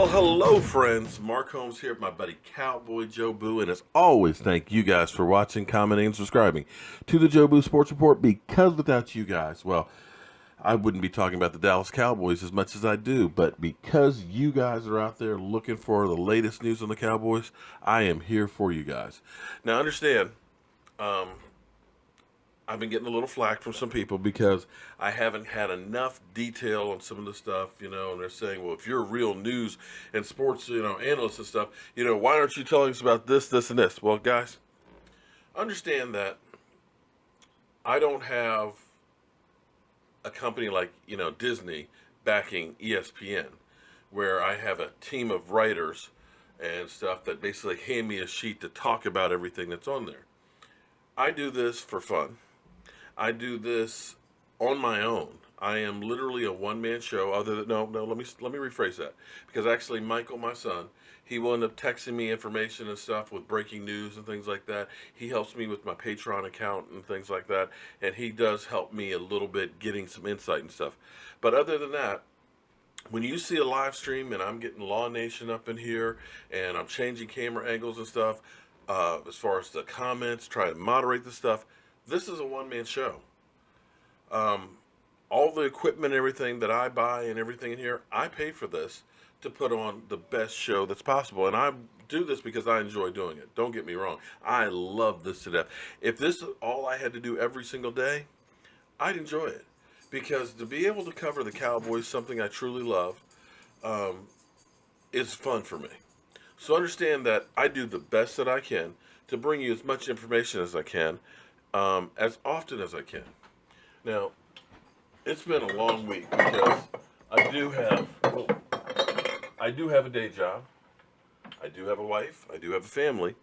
Well, hello, friends. Mark Holmes here with my buddy CowboyJobu, and as always, thank you guys for watching, commenting, and subscribing to the Jobu Sports Report. Because without you guys, well, I wouldn't be talking about the Dallas Cowboys as much as I do. But because you guys are out there looking for the latest news on the Cowboys, I am here for you guys. Now, understand, I've been getting a little flack from some people because I haven't had enough detail on some of the stuff, and they're saying, well, if you're a real news and sports, analyst and stuff, why aren't you telling us about this, this, and this? Well, guys, understand that I don't have a company like, Disney backing ESPN, where I have a team of writers and stuff that basically hand me a sheet to talk about everything that's on there. I do this for fun. I do this on my own. I am literally a one-man show. Other than let me rephrase that, because actually Michael, my son, he will end up texting me information and stuff with breaking news and things like that. He helps me with my Patreon account and things like that, and he does help me a little bit getting some insight and stuff. But other than that, when you see a live stream and I'm getting Law Nation up in here and I'm changing camera angles and stuff, as far as the comments, trying to moderate the stuff, this is a one-man show. All the equipment and everything that I buy and everything in here, I pay for this to put on the best show that's possible. And I do this because I enjoy doing it. Don't get me wrong. I love this to death. If this is all I had to do every single day, I'd enjoy it. Because to be able to cover the Cowboys, something I truly love, is fun for me. So understand that I do the best that I can to bring you as much information as I can, as often as I can. Now, it's been a long week because I do have a day job, I do have a wife, I do have a family,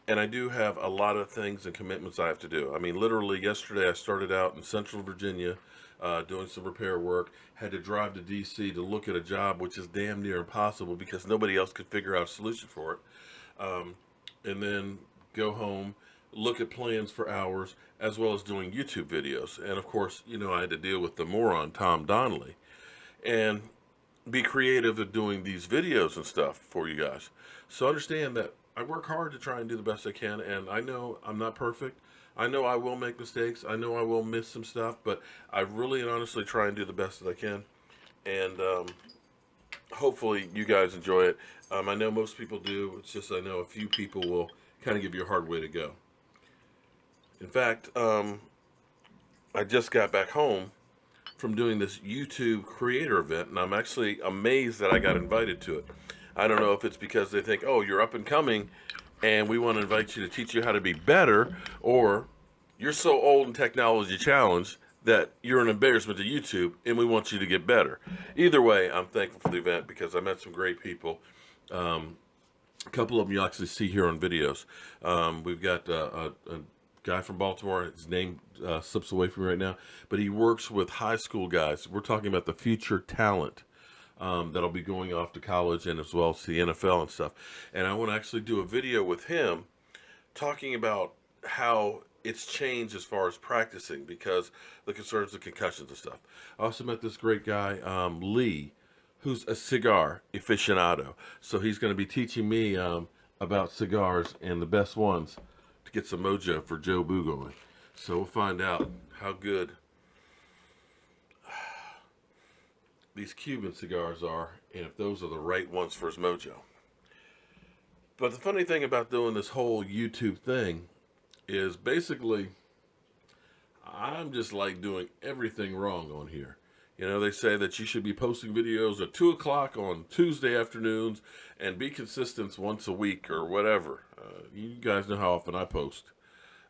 and I do have a lot of things and commitments I have to do. I mean, literally yesterday I started out in Central Virginia doing some repair work, had to drive to D.C. to look at a job which is damn near impossible because nobody else could figure out a solution for it, and then go home, look at plans for hours, as well as doing YouTube videos. And of course, I had to deal with the moron Tom Donnelly and be creative at doing these videos and stuff for you guys. So understand that I work hard to try and do the best I can, and I know I'm not perfect. I know I will make mistakes. I know I will miss some stuff, but I really and honestly try and do the best that I can. And hopefully you guys enjoy it. I know most people do. It's just I know a few people will kind of give you a hard way to go. In fact, I just got back home from doing this YouTube creator event, and I'm actually amazed that I got invited to it. I don't know if it's because they think, oh, you're up and coming, and we want to invite you to teach you how to be better, or you're so old and technology challenged that you're an embarrassment to YouTube, and we want you to get better. Either way, I'm thankful for the event because I met some great people. A couple of them you actually see here on videos. We've got a guy from Baltimore. His name slips away from me right now, but he works with high school guys. We're talking about the future talent that'll be going off to college and as well as the NFL and stuff. And I want to actually do a video with him talking about how it's changed as far as practicing because the concerns of concussions and stuff. I also met this great guy, Lee, who's a cigar aficionado. So he's going to be teaching me about cigars and the best ones to get some mojo for Jobu going. So we'll find out how good these Cuban cigars are and if those are the right ones for his mojo. But the funny thing about doing this whole YouTube thing is basically I'm just like doing everything wrong on here. They say that you should be posting videos at 2 o'clock on Tuesday afternoons and be consistent once a week or whatever. You guys know how often I post.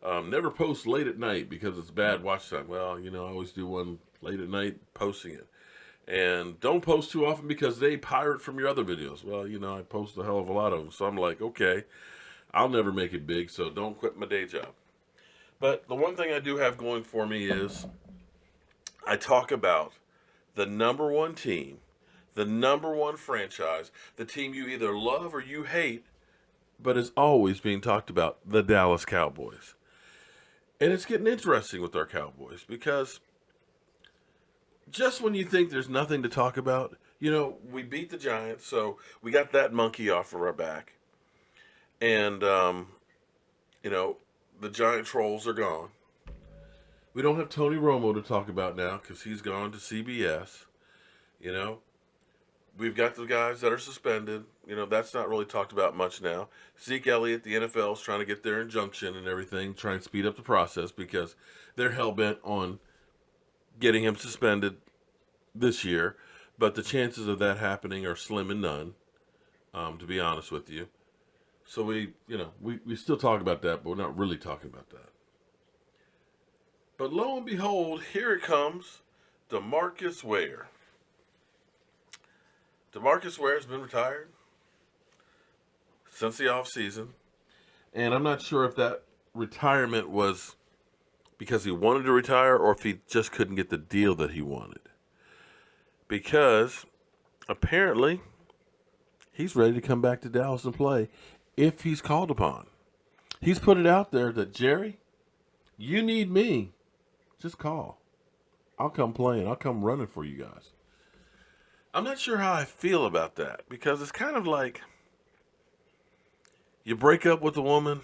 Never post late at night because it's bad watch time. Well, I always do one late at night posting it. And don't post too often because they pirate from your other videos. Well, I post a hell of a lot of them. So I'm like, okay, I'll never make it big, so don't quit my day job. But the one thing I do have going for me is I talk about the number one team, the number one franchise, the team you either love or you hate, but is always being talked about, the Dallas Cowboys. And it's getting interesting with our Cowboys because just when you think there's nothing to talk about, We beat the Giants, so we got that monkey off of our back. And, you know, the Giant trolls are gone. We don't have Tony Romo to talk about now because he's gone to CBS. You know, we've got the guys that are suspended. That's not really talked about much now. Zeke Elliott, the NFL is trying to get their injunction and everything, trying to speed up the process because they're hell bent on getting him suspended this year. But the chances of that happening are slim and none, to be honest with you. So we still talk about that, but we're not really talking about that. But lo and behold, here it comes, Demarcus Ware. Demarcus Ware has been retired since the offseason. And I'm not sure if that retirement was because he wanted to retire or if he just couldn't get the deal that he wanted. Because apparently he's ready to come back to Dallas and play if he's called upon. He's put it out there that, Jerry, you need me. Just call. I'll come playing. I'll come running for you guys. I'm not sure how I feel about that because it's kind of like you break up with a woman.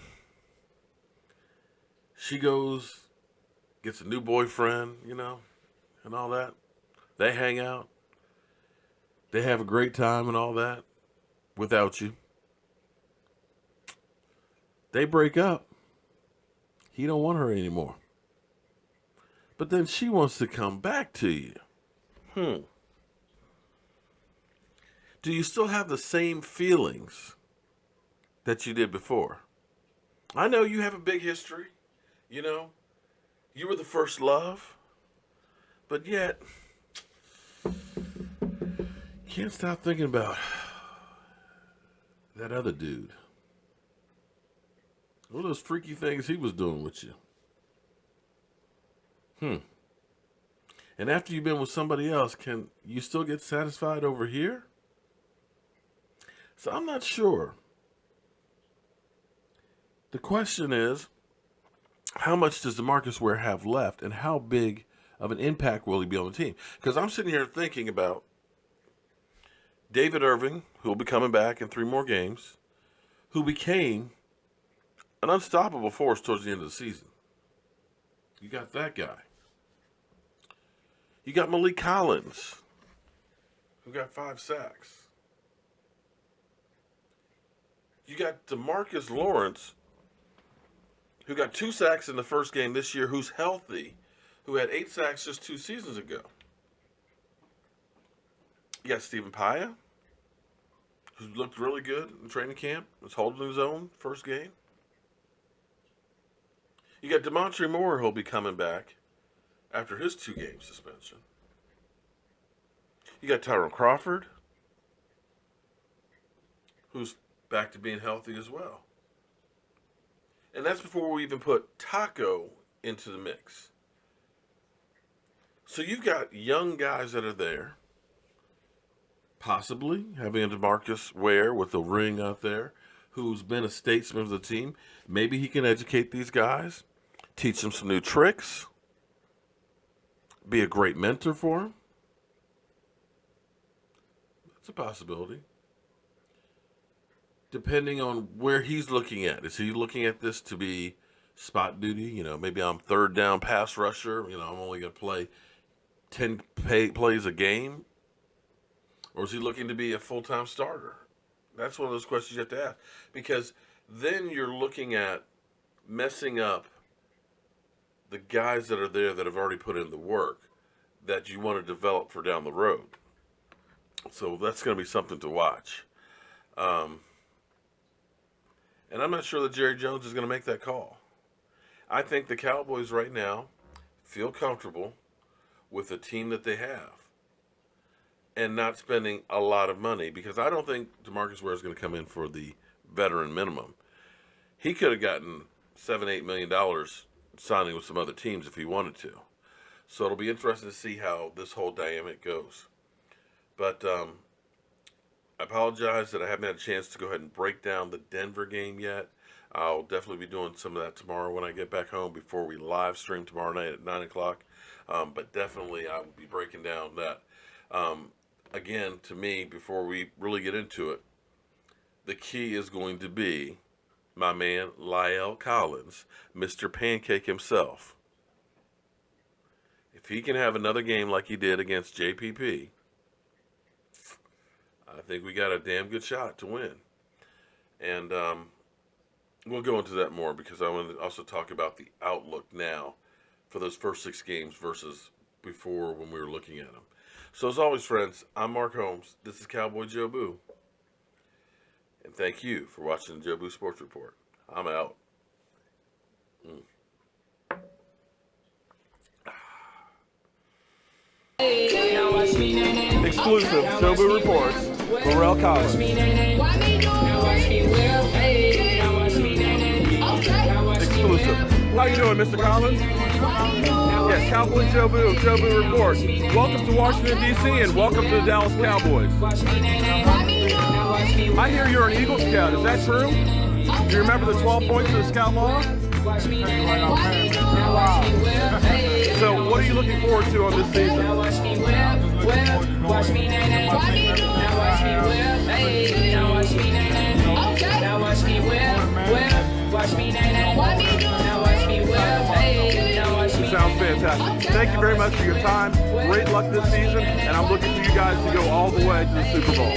She goes, gets a new boyfriend, and all that. They hang out. They have a great time and all that without you. They break up. He don't want her anymore. But then she wants to come back to you. Do you still have the same feelings that you did before? I know you have a big history. You were the first love. But yet, can't stop thinking about that other dude. What are those freaky things he was doing with you? And after you've been with somebody else, can you still get satisfied over here? So I'm not sure. The question is, how much does Demarcus Ware have left and how big of an impact will he be on the team? Because I'm sitting here thinking about David Irving, who will be coming back in 3 more games, who became an unstoppable force towards the end of the season. You got that guy. You got Malik Collins, who got 5 sacks. You got DeMarcus Lawrence, who got 2 sacks in the first game this year, who's healthy, who had 8 sacks just 2 seasons ago. You got Stephen Paya, who looked really good in training camp, was holding his own first game. You got Demontre Moore, who'll be coming back after his 2-game suspension. You got Tyrone Crawford, who's back to being healthy as well. And that's before we even put Taco into the mix. So you've got young guys that are there, possibly having a Demarcus Ware with a ring out there, who's been a statesman of the team. Maybe he can educate these guys, teach them some new tricks, be a great mentor for them. That's a possibility. Depending on where he's looking at. Is he looking at this to be spot duty? Maybe I'm third down pass rusher. I'm only going to play 10 plays a game. Or is he looking to be a full-time starter? That's one of those questions you have to ask. Because then you're looking at messing up the guys that are there that have already put in the work that you want to develop for down the road. So that's going to be something to watch. And I'm not sure that Jerry Jones is going to make that call. I think the Cowboys right now feel comfortable with the team that they have and not spending a lot of money because I don't think Demarcus Ware is going to come in for the veteran minimum. He could have gotten $7-8 million signing with some other teams if he wanted to. So it'll be interesting to see how this whole dynamic goes. But I apologize that I haven't had a chance to go ahead and break down the Denver game yet. I'll definitely be doing some of that tomorrow when I get back home before we live stream tomorrow night at 9 o'clock. But definitely I will be breaking down that. again, to me, before we really get into it, the key is going to be my man Lyle Collins, Mr. Pancake himself. If he can have another game like he did against JPP, I think we got a damn good shot to win. And we'll go into that more because I want to also talk about the outlook now for those first 6 games versus before when we were looking at them. So as always, friends, I'm Mark Holmes. This is Cowboy Jobu. And thank you for watching the Jobu Sports Report. I'm out. Exclusive Jobu Reports, Lorel Collins. Exclusive. How you doing, Mr. Collins? Yes, Cowboy Jobu of Jobu Report. Welcome to Washington, D.C., and welcome to the Dallas Cowboys. I hear you're an Eagle Scout. Is that true? Do you remember the 12 points of the Scout Law? So, what are you looking forward to on this season? Sounds fantastic. Thank you very much for your time. Great luck this season, and I'm looking for you guys to go all the way to the Super Bowl.